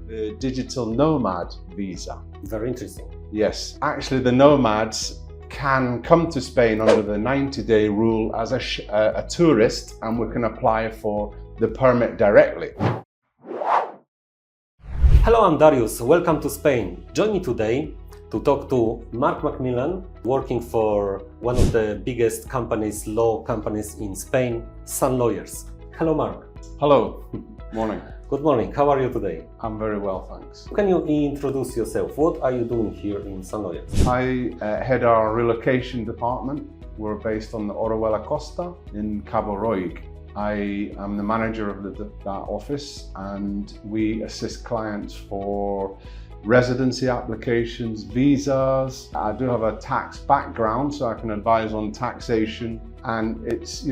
the Digital Nomad Visa. Very interesting. Yes, actually the nomads can come to Spain under the 90-day rule as a tourist, and we can apply for the permit directly. Hello, I'm Darius. Welcome to Spain. Join me today to talk to Mark McMillan, working for one of the biggest companies, law companies in Spain, Sun Lawyers. Hello, Mark. Hello. Morning. Good morning. How are you today? I'm very well, thanks. Can you introduce yourself? What are you doing here in Sun Lawyers? I head our relocation department. We're based on the Orihuela Costa in Cabo Roig. I am the manager of that office, and we assist clients for residency applications, visas. I do have a tax background, so I can advise on taxation, and it's,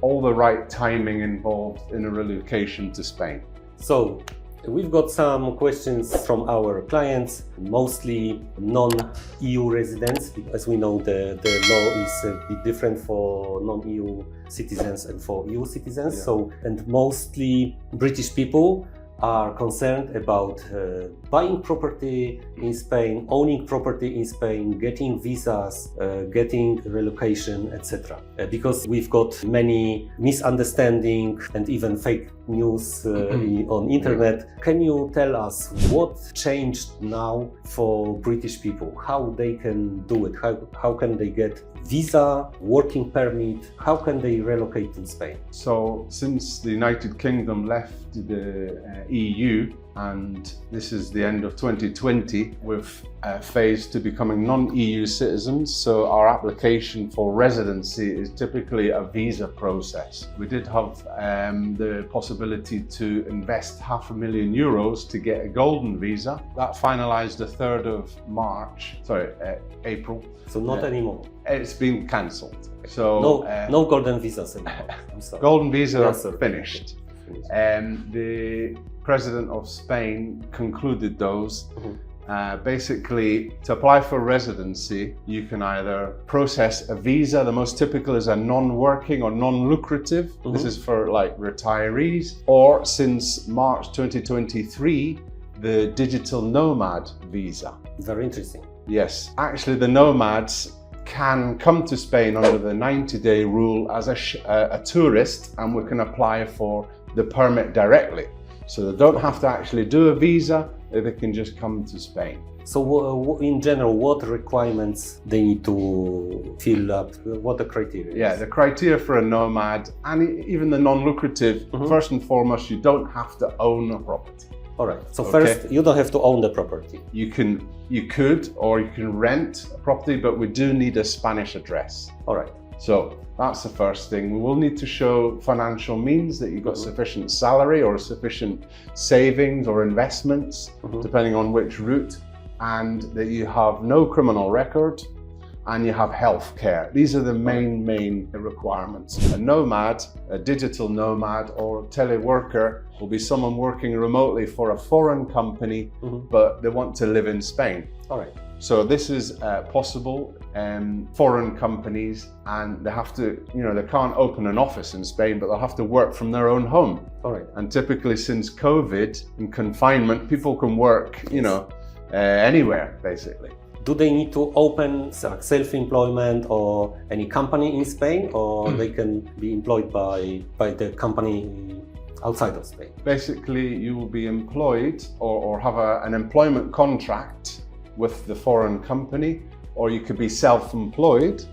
all the right timing involved in a relocation to Spain. So, we've got some questions from our clients, mostly non-EU residents. As we know, the law is a bit different for non-EU citizens and for EU citizens. Yeah. So, and mostly British people are concerned about buying property in Spain, owning property in Spain, getting visas, getting relocation, etc. Because we've got many misunderstandings and even fake news on internet. Can you tell us what changed now for British people? How they can do it? How can they get visa, working permit? How can they relocate to Spain? So since the United Kingdom left the EU, and this is the end of 2020, we've phased to becoming non-EU citizens. So our application for residency is typically a visa process. We did have the possibility to invest €500,000 to get a golden visa. That finalized the 3rd of April. So not anymore. It's been cancelled. So no golden visas anymore. I'm sorry. Golden visa Yes, finished. The President of Spain concluded those. Basically, to apply for residency, you can either process a visa. The most typical is a non-working or non-lucrative. This is for retirees. Or since March 2023, the Digital Nomad Visa. Very interesting. Yes, actually the nomads can come to Spain under the 90-day rule as a tourist, and we can apply for the permit directly. So they don't have to actually do a visa, they can just come to Spain. So in general, what requirements they need to fill up? What the criteria? Yeah, the criteria for a nomad and even the non-lucrative, first and foremost, you don't have to own a property. All right. So first, you don't have to own the property. You could, or you can rent a property, but we do need a Spanish address. All right. So that's the first thing. We will need to show financial means, that you've got sufficient salary or sufficient savings or investments, depending on which route, and that you have no criminal record and you have health care. These are the main requirements. A nomad, a digital nomad or teleworker will be someone working remotely for a foreign company, but they want to live in Spain. All right. So this is possible. Foreign companies, and they have to, they can't open an office in Spain, but they'll have to work from their own home. All right. And typically since COVID and confinement, people can work, anywhere basically. Do they need to open self-employment or any company in Spain, or they can be employed by the company outside of Spain? Basically, you will be employed or have an employment contract with the foreign company, or you could be self-employed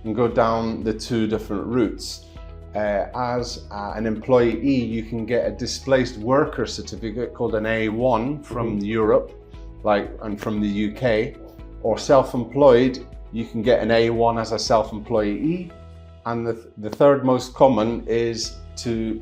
and go down the two different routes. As an employee, you can get a displaced worker certificate called an A1 from Europe, and from the UK. Or self-employed, you can get an A1 as a self-employee. And the third most common is to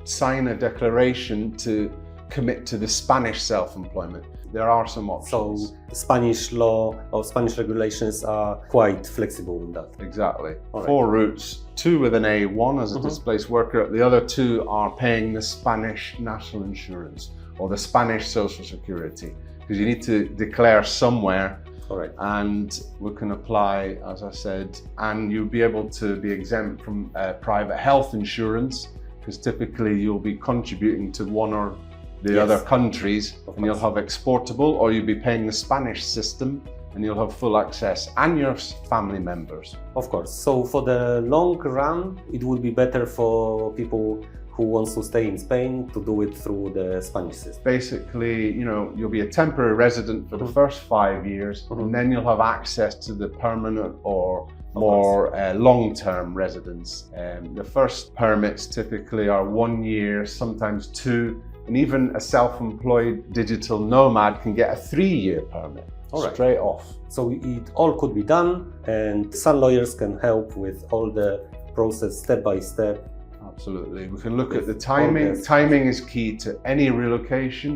sign a declaration to commit to the Spanish self-employment. There are some options. So Spanish law or Spanish regulations are quite flexible in that. Exactly. All right. 4 routes, 2 with an A1 as a displaced worker. The other 2 are paying the Spanish national insurance or the Spanish social security, because you need to declare somewhere. All right. And we can apply, as I said, and you'll be able to be exempt from private health insurance, because typically you'll be contributing to one or the Yes. other countries, Of and you'll course. have exportable, or you'll be paying the Spanish system, and you'll have full access, and your family members. Of course. So for the long run, it will be better for people who wants to stay in Spain to do it through the Spanish system. Basically, you'll be a temporary resident for the first 5 years, and then you'll have access to the permanent or more long-term residence. The first permits typically are 1 year, sometimes 2, and even a self-employed digital nomad can get a 3-year permit. All right. Straight off. So it all could be done, and some lawyers can help with all the process step by step. Absolutely. We can look at the With timing. all this. Timing is key to any relocation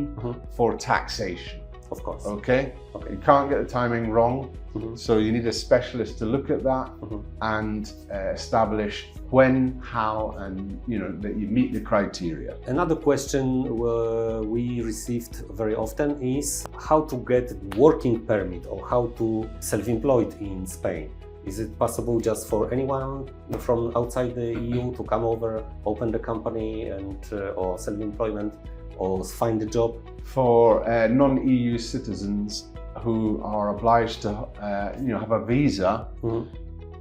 for taxation. Of course. Okay? You can't get the timing wrong. So you need a specialist to look at that and establish when, how, and that you meet the criteria. Another question we received very often is how to get working permit or how to self-employed in Spain. Is it possible just for anyone from outside the EU to come over, open the company and or self-employment or find a job? For non-EU citizens who are obliged to have a visa,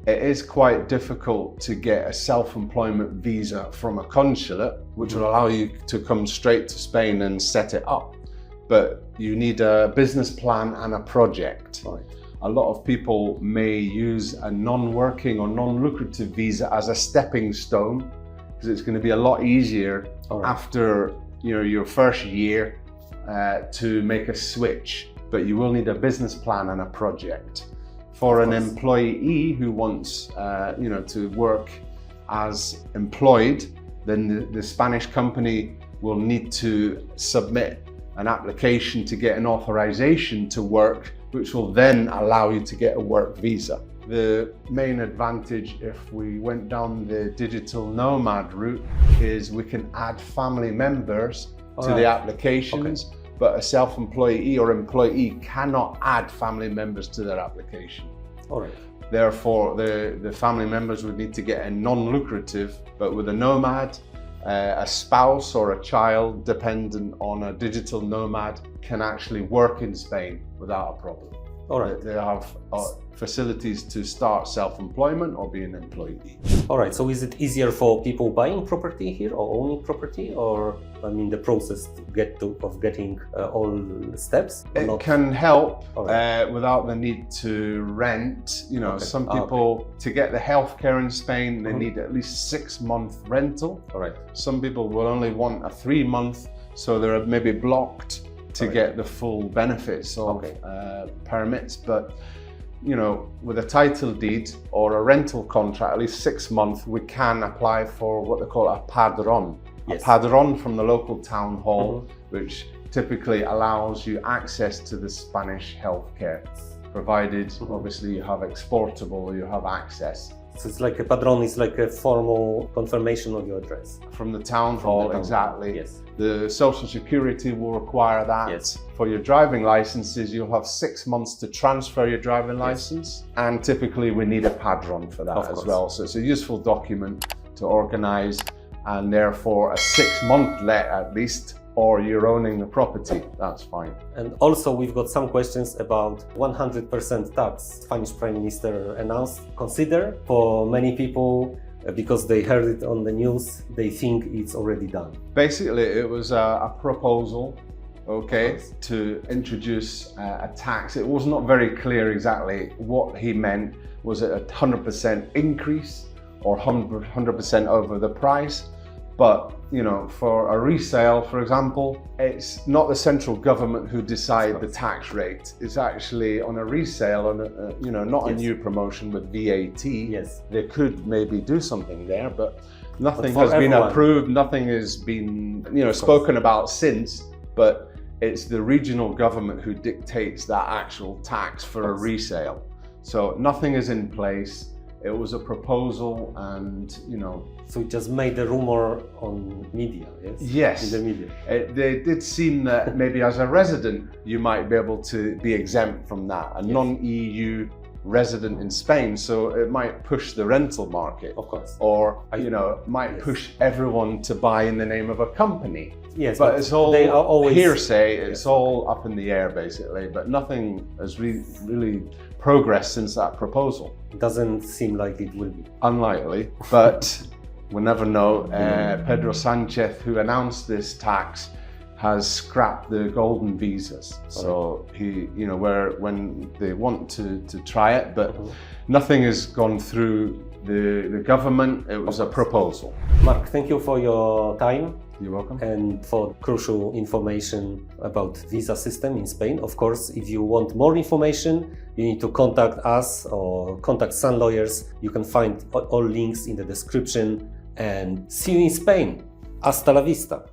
it is quite difficult to get a self-employment visa from a consulate, which will allow you to come straight to Spain and set it up. But you need a business plan and a project. Right. A lot of people may use a non-working or non-lucrative visa as a stepping stone, because it's going to be a lot easier after your first year to make a switch. But you will need a business plan and a project. For an employee who wants to work as employed, then the Spanish company will need to submit an application to get an authorization to work, which will then allow you to get a work visa. The main advantage if we went down the digital nomad route is we can add family members to the applications, but a self-employee or employee cannot add family members to their application. All right. Therefore, the family members would need to get a non-lucrative, but with a nomad, a spouse or a child dependent on a digital nomad can actually work in Spain without a problem. All right. They have facilities to start self-employment or be an employee. All right. So is it easier for people buying property here or owning property, or the process of getting all steps? It can help without the need to rent. Some people to get the healthcare in Spain, they need at least 6-month rental. All right. Some people will only want a 3-month, so they're maybe blocked to get the full benefits of permits. But with a title deed or a rental contract, at least 6 months, we can apply for what they call a padrón. Yes. A padrón from the local town hall, which typically allows you access to the Spanish healthcare, provided obviously you have exportable, you have access. So it's like a padrón is like a formal confirmation of your address. From the town hall, exactly. Yes. The Social Security will require that. Yes. For your driving licenses, you'll have 6 months to transfer your driving license. And typically we need a padrón for that as well. So it's a useful document to organize, and therefore a 6-month let at least, or you're owning the property, that's fine. And also we've got some questions about 100% tax. Spanish Prime Minister announced, consider for many people, because they heard it on the news, they think it's already done. Basically, it was a proposal, to introduce a tax. It was not very clear exactly what he meant. Was it a 100% increase or 100% over the price? But, for a resale, for example, it's not the central government who decide the tax rate. It's actually on a resale, not a new promotion with VAT. Yes. They could maybe do something there, but nothing has been approved, nothing has been, spoken about since, but it's the regional government who dictates that actual tax for a resale. So nothing is in place. It was a proposal, and So it just made a rumor on media, yes? Yes. In the media. They did seem that maybe as a resident, you might be able to be exempt from that. A non-EU resident in Spain, so it might push the rental market. Of course. Or, might Yes. push everyone to buy in the name of a company. Yes, But it's all they are always hearsay, it's Yes. all up in the air basically, but nothing has really progressed since that proposal. Doesn't seem like it will be. Unlikely, but we never know. Pedro Sanchez, who announced this tax, has scrapped the golden visas. So he, when they want to try it, but nothing has gone through the government. It was a proposal. Mark, thank you for your time. You're welcome. And for crucial information about visa system in Spain. Of course, if you want more information, you need to contact us or contact Sun Lawyers. You can find all links in the description, and see you in Spain. Hasta la vista.